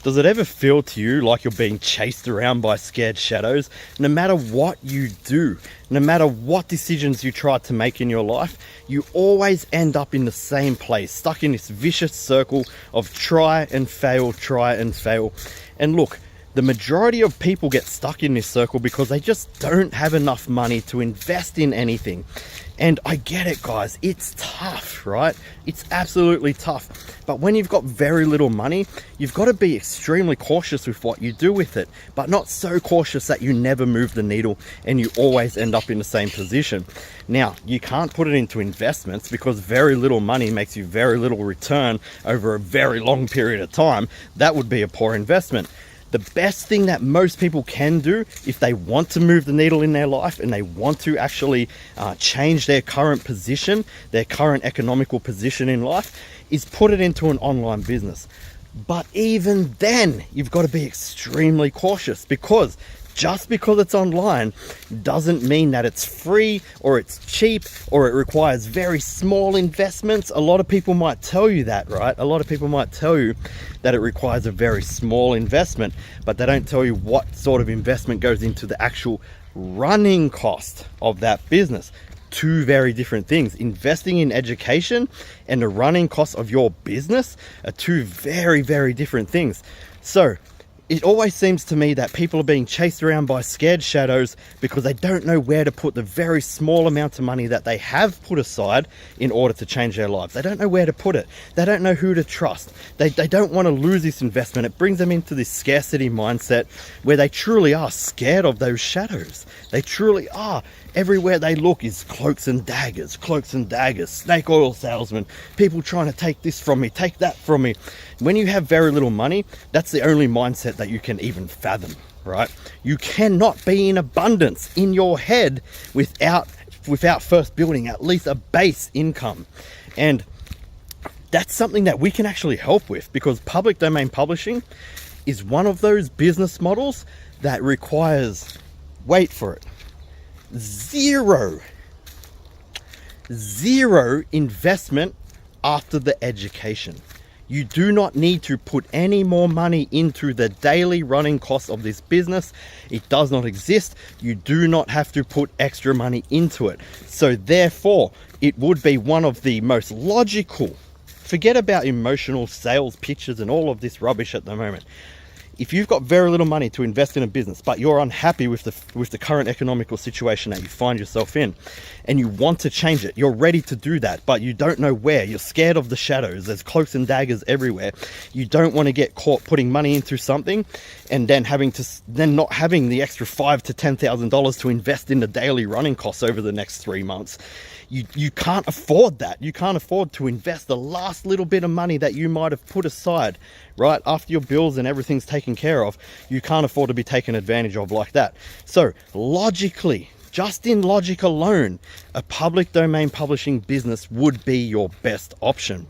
Does it ever feel to you like you're being chased around by scared shadows? No matter what you do, no matter what decisions you try to make in your life, you always end up in the same place, stuck in this vicious circle of try and fail, try and fail. And look, the majority of people get stuck in this circle because they just don't have enough money to invest in anything. And I get it, guys, it's tough, right? It's absolutely tough. But when you've got very little money, you've got to be extremely cautious with what you do with it, but not so cautious that you never move the needle and you always end up in the same position. Now, you can't put it into investments because very little money makes you very little return over a very long period of time. That would be a poor investment. The best thing that most people can do if they want to move the needle in their life and they want to actually change their current position, their current economical position in life, is put it into an online business. But even then, you've got to be extremely cautious, because just because it's online doesn't mean that it's free or it's cheap or it requires very small investments. A lot of people might tell you that, right? A lot of people might tell you that it requires a very small investment, but they don't tell you what sort of investment goes into the actual running cost of that business. Two very different things. Investing in education and the running cost of your business are two very, very different things. So it always seems to me that people are being chased around by scared shadows because they don't know where to put the very small amount of money that they have put aside in order to change their lives. They don't know where to put it. They don't know who to trust. They don't want to lose this investment. It brings them into this scarcity mindset where they truly are scared of those shadows. They truly are. Everywhere they look is cloaks and daggers, snake oil salesmen, people trying to take this from me, take that from me. When you have very little money, that's the only mindset that you can even fathom, right? You cannot be in abundance in your head without first building at least a base income. And that's something that we can actually help with, because public domain publishing is one of those business models that requires, wait for it, zero investment after the education. You do not need to put any more money into the daily running costs of this business. It does not exist. You do not have to put extra money into it. So therefore, it would be one of the most logical, forget about emotional sales pitches and all of this rubbish at the moment. If you've got very little money to invest in a business, but you're unhappy with the current economical situation that you find yourself in, and you want to change it, you're ready to do that, but you don't know where, you're scared of the shadows, there's cloaks and daggers everywhere, you don't want to get caught putting money into something and then not having the extra $5,000 to $10,000 to invest in the daily running costs over the next 3 months. You can't afford that. You can't afford to invest the last little bit of money that you might have put aside, right? After your bills and everything's taken care of, you can't afford to be taken advantage of like that. So logically, just in logic alone, a public domain publishing business would be your best option.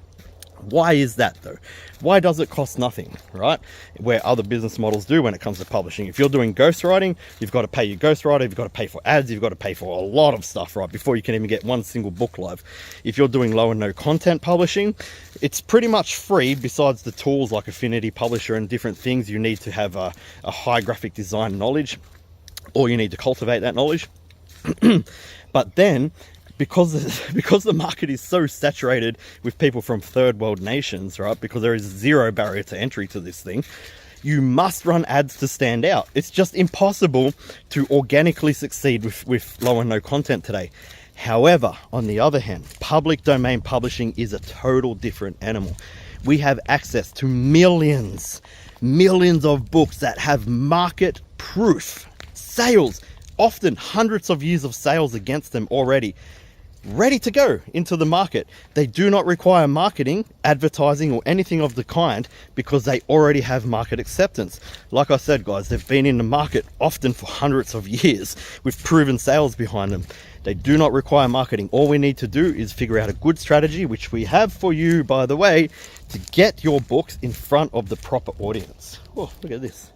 Why is that though? Why does it cost nothing, right? Where other business models do when it comes to publishing. If you're doing ghostwriting, you've got to pay your ghostwriter, you've got to pay for ads, you've got to pay for a lot of stuff, right? Before you can even get one single book live. If you're doing low and no content publishing, it's pretty much free besides the tools like Affinity Publisher and different things. You need to have a high graphic design knowledge, or you need to cultivate that knowledge. But then, because the market is so saturated with people from third world nations, right? Because there is zero barrier to entry to this thing, you must run ads to stand out. It's just impossible to organically succeed with low and no content today. However, on the other hand, public domain publishing is a total different animal. We have access to millions of books that have market proof sales, often hundreds of years of sales against them already, ready to go into the market. They do not require marketing, advertising, or anything of the kind because they already have market acceptance. Like I said, guys, they've been in the market often for hundreds of years with proven sales behind them. They do not require marketing. All we need to do is figure out a good strategy, which we have for you, by the way, to get your books in front of the proper audience. Oh, look at this.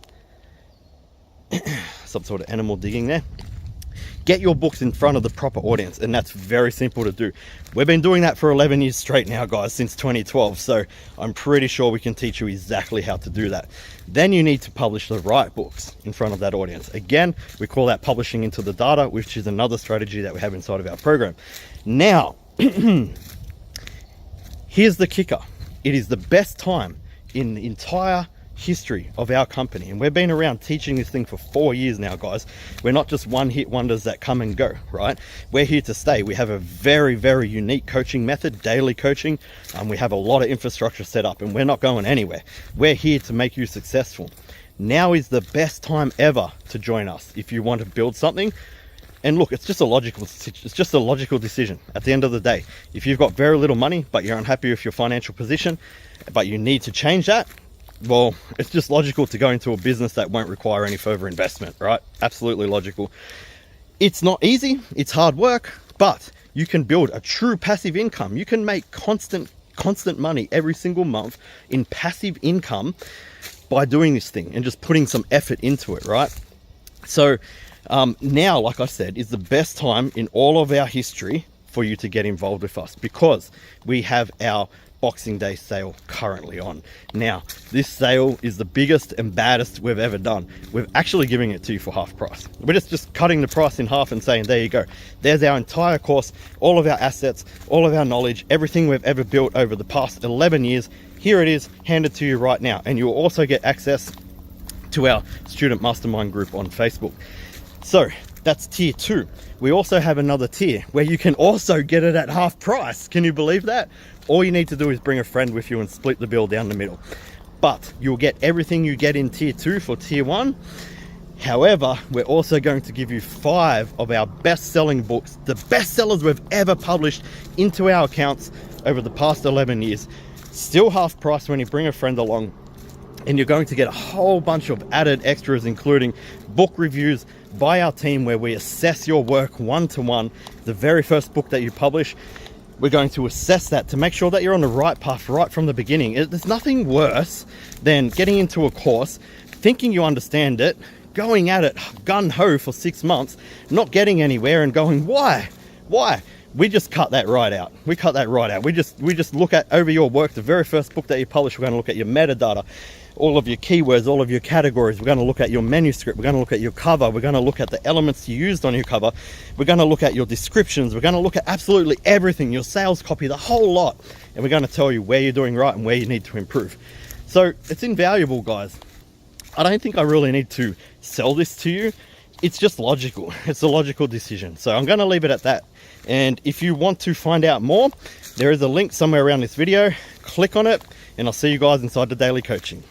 Some sort of animal digging there. Get your books in front of the proper audience, and that's very simple to do. We've been doing that for 11 years straight now, guys, since 2012, so I'm pretty sure we can teach you exactly how to do that. Then you need to publish the right books in front of that audience. Again, we call that publishing into the data, which is another strategy that we have inside of our program. Now, here's the kicker. It is the best time in the entire history of our company, and we've been around teaching this thing for 4 years now, guys. We're not just one hit wonders that come and go, right? We're here to stay. We have a very, very unique coaching method, daily coaching, and we have a lot of infrastructure set up, and we're not going anywhere. We're here to make you successful. Now is the best time ever to join us if you want to build something. And look, it's just a logical decision at the end of the day. If you've got very little money but you're unhappy with your financial position, but you need to change that, well, it's just logical to go into a business that won't require any further investment, right? Absolutely logical. It's not easy, it's hard work, but you can build a true passive income. You can make constant money every single month in passive income by doing this thing and just putting some effort into it, right? So now, like I said, is the best time in all of our history for you to get involved with us, because we have our Boxing Day sale currently on. Now, this sale is the biggest and baddest we've ever done. We're actually giving it to you for half price. We're just cutting the price in half and saying, there you go. There's our entire course, all of our assets, all of our knowledge, everything we've ever built over the past 11 years. Here it is, handed to you right now. And you'll also get access to our student mastermind group on Facebook. So that's tier 2. We also have another tier where you can also get it at half price. Can you believe that? All you need to do is bring a friend with you and split the bill down the middle. But you'll get everything you get in tier 2 for tier 1. However, we're also going to give you 5 of our best-selling books, the best sellers we've ever published, into our accounts over the past 11 years. Still half price when you bring a friend along. And you're going to get a whole bunch of added extras, including book reviews by our team where we assess your work one-to-one. The very first book that you publish, we're going to assess that to make sure that you're on the right path right from the beginning. There's nothing worse than getting into a course, thinking you understand it, going at it gun-ho for 6 months, not getting anywhere and going, why? We just cut that right out. We cut that right out. We just look at over your work, the very first book that you publish, we're going to look at your metadata, all of your keywords, all of your categories. We're going to look at your manuscript. We're going to look at your cover. We're going to look at the elements you used on your cover. We're going to look at your descriptions. We're going to look at absolutely everything, your sales copy, the whole lot. And we're going to tell you where you're doing right and where you need to improve. So it's invaluable, guys. I don't think I really need to sell this to you. It's just logical. It's a logical decision. So I'm going to leave it at that. And if you want to find out more, there is a link somewhere around this video. Click on it, and I'll see you guys inside the daily coaching.